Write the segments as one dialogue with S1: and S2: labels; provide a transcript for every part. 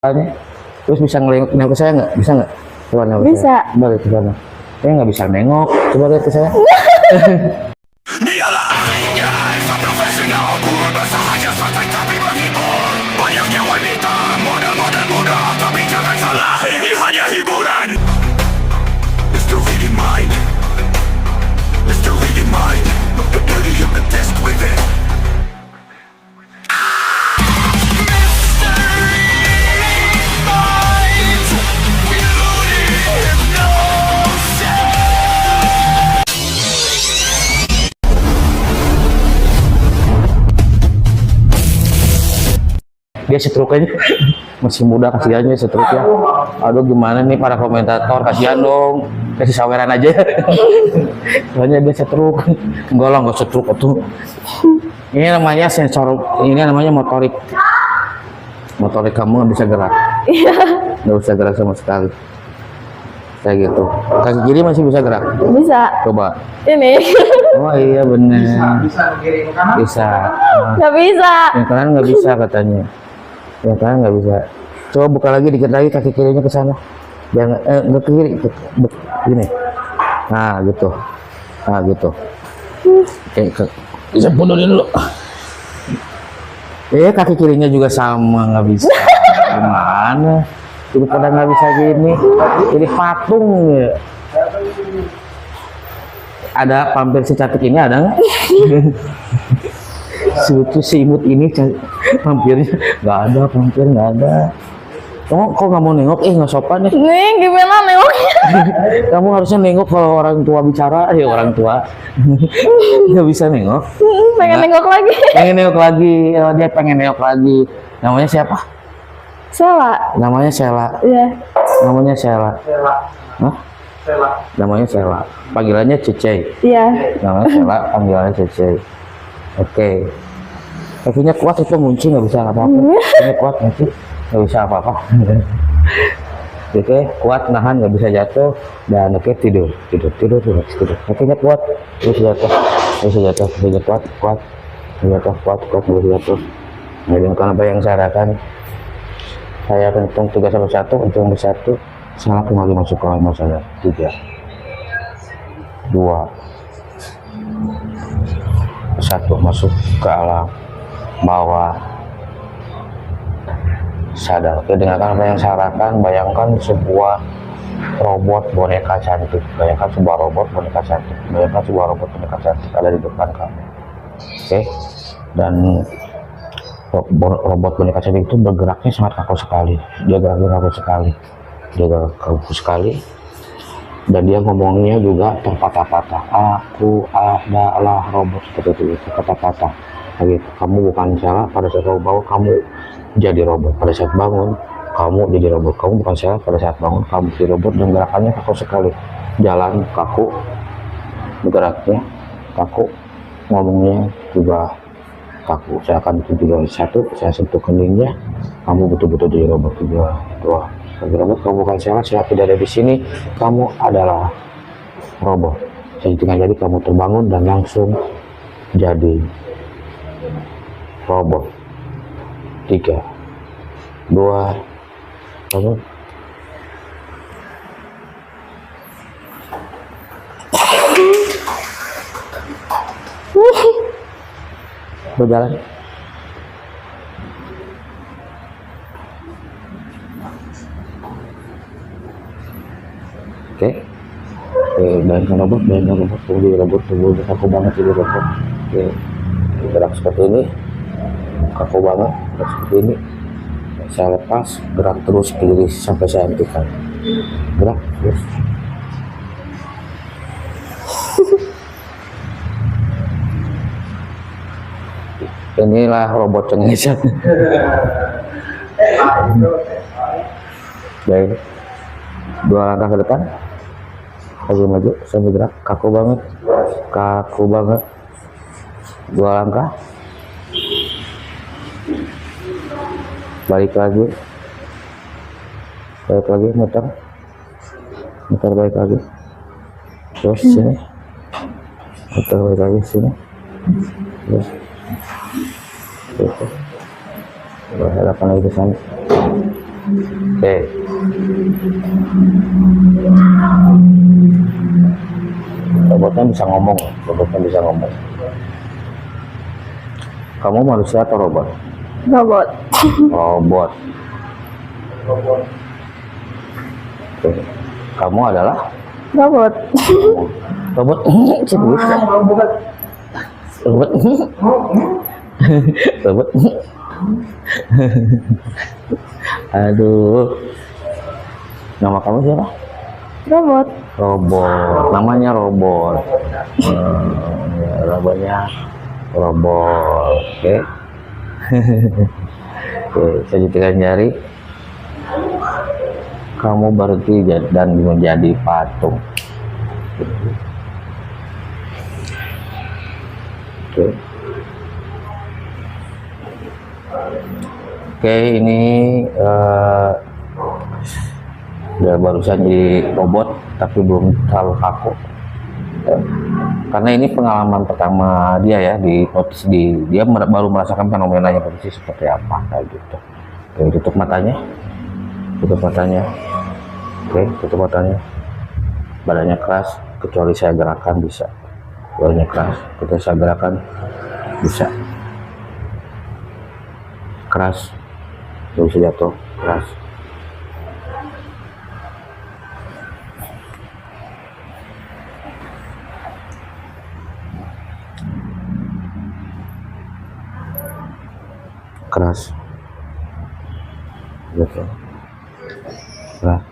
S1: terus bisa nengok ke saya nggak? Bisa nggak? Coba nengok ke
S2: Bisa.
S1: saya. Coba lihat ke sana. Saya nggak bisa nengok. Coba lihat ke saya.
S3: Dialah saya profesional, bersahaja santai tapi menghibur. Banyaknya wanita, model-model muda, tapi jangan salah, ini hanya hiburan. Mr. Reading Mind, Mr. Reading Mind, dirty hypnotist with it.
S1: Dia setruk aja. Masih muda, kasihannya setruk ya. Aduh gimana nih para komentator, kasihan dong, kasih saweran aja. Soalnya dia setruk. Enggak lah, enggak setruk tuh. Ini namanya sensor, ini namanya motorik. Motorik kamu nggak bisa gerak.
S2: Iya.
S1: Nggak bisa gerak sama sekali. Kayak gitu. Kaki kiri masih bisa gerak.
S2: Bisa.
S1: Coba.
S2: Ini.
S1: Oh iya bener.
S4: Bisa kiri ke kanan.
S1: Bisa.
S2: Nggak bisa.
S1: Yang kanan nggak bisa katanya. Yang kanan nggak bisa. Coba buka lagi dikit lagi kaki kirinya ke sana. Jangan nggak ke kiri, gini. Nah gitu. Nah gitu. Oke, bisa pundurin dulu. Kaki kirinya juga sama nggak bisa. Gimana? Jadi pada nggak bisa gini. Jadi patung ya. Ada pampir si cantik ini ada nggak? Si imut ini pampirnya nggak ada, pampir nggak ada. Kamu kok nggak mau nengok? Nggak sopan ya.
S2: Nih gimana nengoknya?
S1: Kamu harusnya nengok kalau orang tua bicara. Ya orang tua nggak bisa nengok.
S2: Pengen nengok lagi.
S1: Pengen nengok lagi. Oh, dia pengen nengok lagi. Namanya siapa?
S2: Sela.
S1: Namanya Sela.
S2: Iya.
S1: Namanya Sela.
S4: Sela.
S1: Hah?
S4: Sela.
S1: Namanya Sela. Panggilannya Cece.
S2: Iya.
S1: Namanya Sela. Panggilannya Cece. Oke. Kakinya kuat itu ngunci nggak bisa apa-apa. Kakinya kuat ngunci nggak bisa apa-apa. Oke, kuat nahan nggak bisa jatuh dan oke tidur. Kakinya kuat bisa jatuh, bisa kuat, bisa jatuh. Nah, dengan apa yang saya lakukan, saya akan hitung 3 sampai 1, hitung 1, salah kembali masuk ke alam saya. 3, 2, 1 masuk ke alam bawah sadar. Oke, dengarkan apa yang saya lakukan. Bayangkan sebuah robot boneka cantik. Bayangkan sebuah robot boneka cantik. Bayangkan sebuah robot boneka cantik ada di depan kamu. Oke, dan robot boneka cantik itu bergeraknya sangat kaku sekali. Dia geraknya kaku sekali. Dia gerak kaku sekali. Dan dia ngomongnya juga terpatah-patah. Aku adalah robot, seperti itu, terpatah-patah. Gitu. Kamu bukan salah pada saat kamu bangun, kamu jadi robot. Pada saat bangun, kamu jadi robot. Kamu bukan salah pada saat bangun, kamu jadi robot. Dan gerakannya kaku sekali. Jalan kaku, geraknya kaku, ngomongnya juga kaku. Saya akan tunjuk dari 1, saya sentuh keningnya, kamu betul-betul jadi robot. 2, robot, kamu bukan saya tidak ada di sini, kamu adalah robot. Saya tinggal jadi kamu terbangun dan langsung jadi robot. 3, 2, bangun. Berjalan. Oke, bayangkan robot, tunggu robot, kaku banget jadi robot. Oke, gerak seperti ini, kaku banget, gerak seperti ini. Saya lepas, gerak terus ke kiri sampai saya hentikan. Gerak terus. Inilah robot cengisan. Baik, 2 langkah ke depan. Lagi maju sambil gerak, kaku banget, 2 langkah, balik lagi, muter balik lagi, terus sini, muter balik lagi sini, terus hadapan lagi ke sana. Oke. Robotnya bisa ngomong, robotnya bisa ngomong. Kamu manusia atau robot?
S2: Robot.
S1: Robot. Oke. Kamu adalah
S2: Robot.
S1: robot. Serius? Robot. Robot. Aduh. Nama kamu siapa?
S2: Robot.
S1: Robot. Namanya robot. Ya, robotnya robot. Oke. Oke, saya jentikan jari. Kamu berhenti dan menjadi patung. Oke. Oke, ini udah barusan jadi robot tapi belum terlalu kaku. Karena ini pengalaman pertama dia ya di notis dia baru merasakan fenomenanya posisi seperti apa kayak gitu. Oke, tutup matanya. Tutup matanya. Oke, tutup matanya. Badannya keras kecuali saya gerakan bisa. Badannya keras kecuali saya gerakan bisa. Keras. Nggak bisa jatuh. Keras. Keras. Gitu. Keras.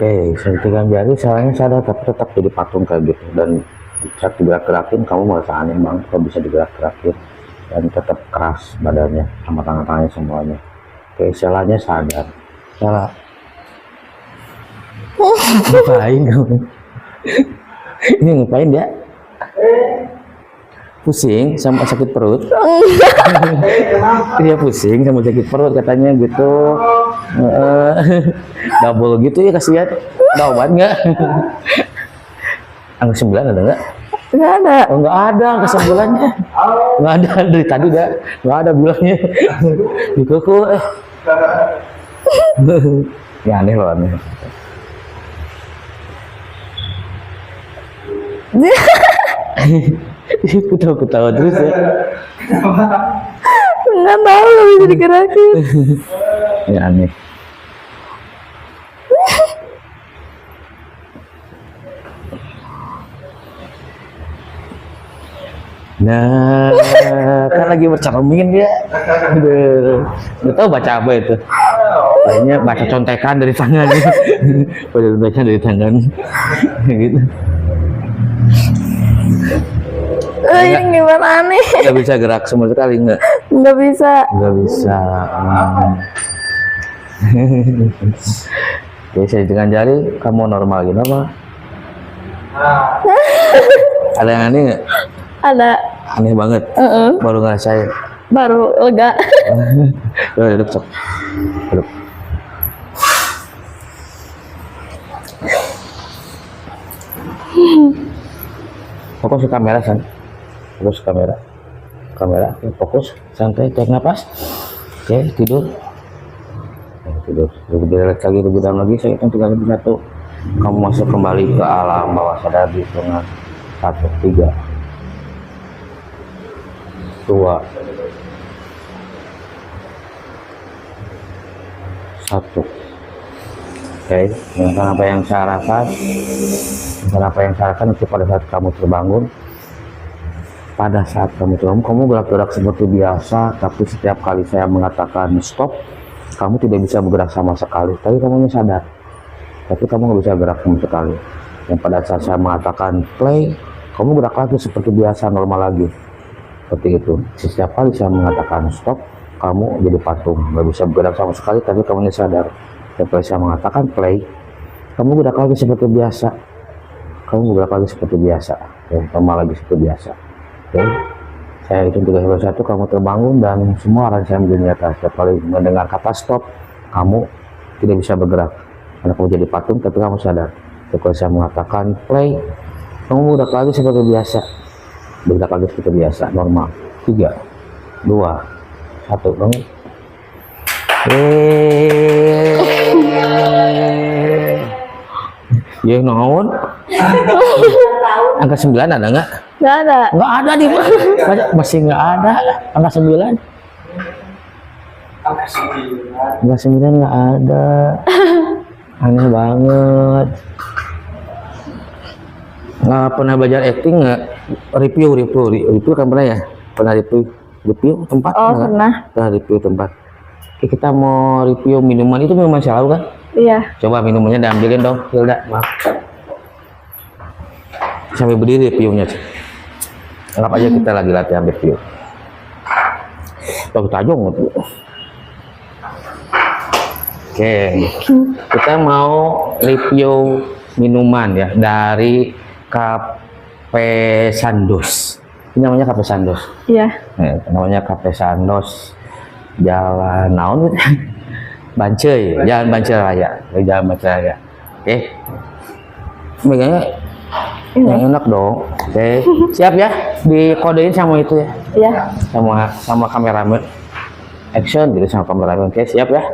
S1: Oke, sentikan jari salahnya sadar tapi tetap jadi patung kayak gitu, dan saat digerak-gerakin kamu merasa aneh banget kalau bisa digerak-gerakin dan tetap keras badannya sama tangan-tangannya semuanya. Oke, salahnya sadar. Salah. Ngapain kamu? Ini ngapain dia? Pusing sama sakit perut. Dia pusing sama sakit perut katanya gitu. Double gitu ya, kasihan. Ada obat nggak? Angka 9 ada nggak?
S2: Nggak ada.
S1: Oh, nggak ada angka 9-nya. Nggak ada dari tadi nggak ada bilangnya. Di kuku Ya aneh loh, aneh. Ketawa terus ya.
S2: Nggak tahu, nggak bisa digerakin.
S1: Ya aneh. Nah, kan lagi bercermin dia. Udah tahu baca apa itu? Kayaknya baca contekan dari tangan. Baca contekan dari tangan. Gitu.
S2: Ini gimana aneh?
S1: Nggak bisa gerak sama sekali, nggak?
S2: Nggak bisa.
S1: Nggak bisa. Oke, saya dengan jari kamu normal gitu apa? Ada yang aneh nggak?
S2: Ada.
S1: Aneh banget. Baru ngerasain.
S2: Baru lega.
S1: Udah duduk sok. Duduk. Fokus ke kamera san. Fokus ke kamera. Kamera, oke, fokus, santai, tarik nafas. Oke, tidur. Tidur. Lebih lagi, lebih dalam lagi. Saya hitung 3, 2, 1. Kamu masuk kembali ke alam bawah sadar di hitungan 1, 3, 2, 1. Oke, dengan apa yang saya rasakan, dengan apa yang saya rasakan itu pada saat kamu terbangun. Pada saat kamu terbangun, kamu bergerak seperti biasa, tapi setiap kali saya mengatakan stop, kamu tidak bisa bergerak sama sekali. Tapi kamu sadar, tapi kamu nggak bisa gerak sama sekali. Dan pada saat saya mengatakan play, kamu gerak lagi seperti biasa, normal lagi. Seperti itu. Setiap kali saya mengatakan stop, kamu jadi patung, nggak bisa bergerak sama sekali, tapi kamu sadar. Setelah saya mengatakan play, kamu gerak lagi seperti biasa. Kamu gerak lagi seperti biasa. Ya, normal lagi seperti biasa. Oke, saya hitung 3, 2, 1, kamu terbangun dan semua orang saya menjadi nyata. Setiap kali mendengar kata stop, kamu tidak bisa bergerak. Karena kamu jadi patung, tapi kamu sadar. Setelah saya mengatakan play, kamu bergerak lagi seperti biasa. Bergerak lagi seperti biasa, normal. 3, 2, 1, bangun. Ya, naon? Angka 9 ada nggak?
S2: Nggak ada.
S1: Nggak ada di masih nggak ada. Angka 9? Angka 9 nggak ada. Aneh banget. Nggak pernah belajar acting nggak? Review kan pernah ya? Pernah review tempat?
S2: Oh, pernah.
S1: Pernah review tempat. Oke, kita mau review minuman. Itu minuman selalu kan?
S2: Iya.
S1: Coba minumannya diambilin dong, Hilda. Maaf. Sampai berdiri reviewnya. Anggap aja kita lagi latihan review. Tuh tajong. Oke, kita mau review minuman ya dari Cafe Sandos. Ini namanya Cafe Sandos.
S2: Iya.
S1: Namanya Cafe Sandos. Jalan naon? Bancai, Jalan Bancai Raya. Jalan Bancai Raya. Oke. Megangnya yang enak dong. Oke. Siap ya? Dikodein sama itu ya.
S2: Iya.
S1: Sama kameramen. Action gitu sama kameramen. Oke, siap ya?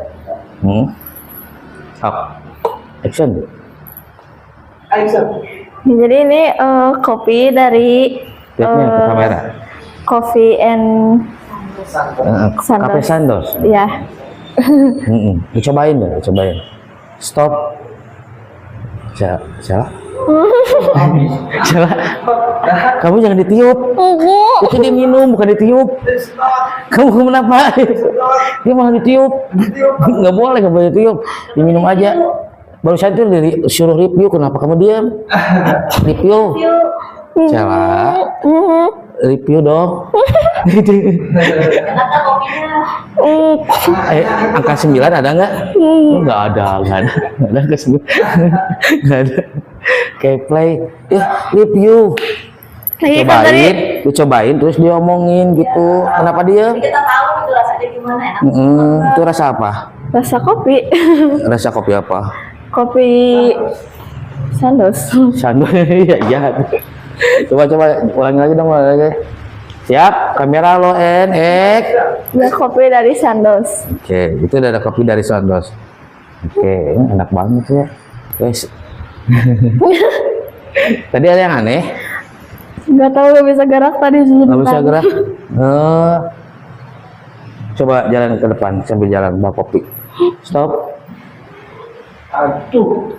S1: Action.
S2: Jadi ini kopi dari
S1: Lihatnya ke kamera.
S2: Coffee and
S1: Cafe Sandos.
S2: Iya.
S1: Dicobain deh, cobain. Stop. Salah. Salah. Kamu jangan ditiup. Itu dia minum, bukan ditiup. Kamu kenapa? Dia malah ditiup. Nggak boleh ditiup. Diminum aja. Baru saya tuh disuruh review, kenapa kamu diam? Review. Salah. Review dong. Angka 9 ada nggak? Nggak ada, nggak ada. Nggak ada angka 9. Nggak ada. Kayak play, review. Dicobain, terus diomongin gitu. Kenapa dia?
S5: Kita tahu itu rasanya gimana, enak.
S1: Itu rasa apa?
S2: Rasa kopi.
S1: Rasa kopi apa?
S2: Kopi Sandos.
S1: Sandos. Iya. Coba ulangi lagi dong, Siap, kamera lo
S2: Ya, kopi dari Sandos.
S1: Oke, itu udah ada kopi dari Sandos. Oke, ini enak banget ya. Guys. Tadi ada yang aneh?
S2: Nggak tahu, nggak bisa gerak tadi.
S1: Nggak bisa gerak. Coba jalan ke depan sambil jalan bawa kopi. Stop.
S4: Aduh.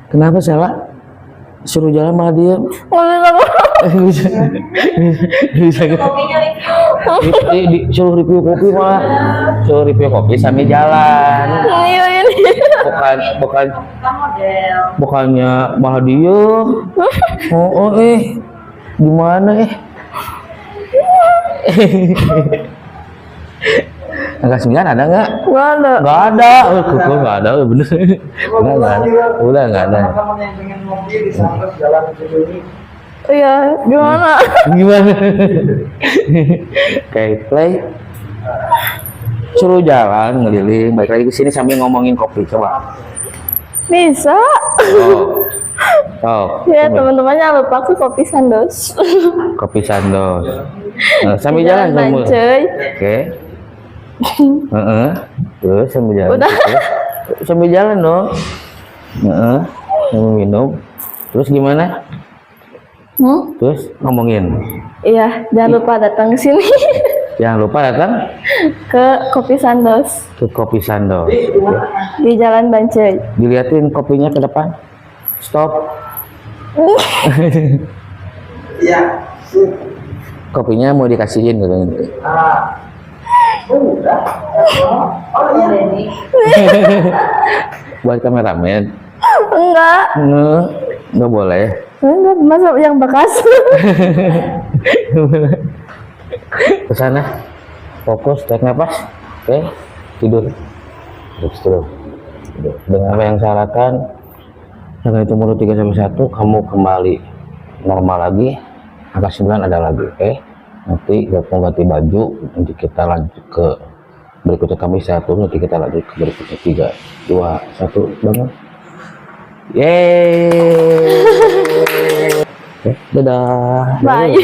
S1: Kenapa salah? Suruh jalan malah dia
S2: Nggak bisa.
S1: bisa
S5: Kopinya review.
S1: Suruh review kopi mah. Suruh review kopi sambil jalan.
S2: Iya ini.
S1: Bukan
S5: Kan model.
S1: bukannya malah dia. Oh, gimana Angka 9 ada nggak?
S2: Gak ada.
S1: Nggak ada. Kok nggak ada? Bener. Nggak ada. Udah nggak ada.
S4: Teman-teman yang pengen ngopi di Santos Jalan Cibuni.
S2: Iya, gimana?
S1: Gimana? Kayak play. Suruh jalan ngeliling, balik lagi ke sini sambil ngomongin kopi coba.
S2: Bisa.
S1: Oh,
S2: Ya,
S1: coba.
S2: teman-temannya lupa aku kopi Sandos.
S1: Kopi Sandos. Sambil jalan kamu.
S2: Cuy.
S1: Oke. Terus sambil jalan.
S2: Udah.
S1: Terus. Sambil jalan dong. Sambil minum. Terus gimana? Terus ngomongin.
S2: Iya, jangan lupa datang ke sini.
S1: Jangan lupa datang
S2: Ke kopi Sandos
S1: ke Kopi Sandos.
S2: di Jalan Bancai.
S1: Diliatin kopinya ke depan. Stop.
S4: Iya.
S1: Kopinya mau dikasihin gitu.
S4: Ah. Udah. Oh iya.
S5: Denny.
S1: Buat kameramen.
S2: Enggak.
S1: Nggak boleh.
S2: Enggak, masa yang bekas.
S1: Ke sana. Fokus, tarik nafas. Oke, tidur. Terus. Dengan apa yang saya harapkan, setelah itu mulut 3 sampai 1, kamu kembali normal lagi. Angka 9 ada lagi, oke? Nanti mau ganti baju, nanti kita lanjut ke berikutnya. Kami 1, nanti kita lanjut ke berikutnya. 3, 2, 1, bangun. Yeay. Oke, dadah.
S2: Bye.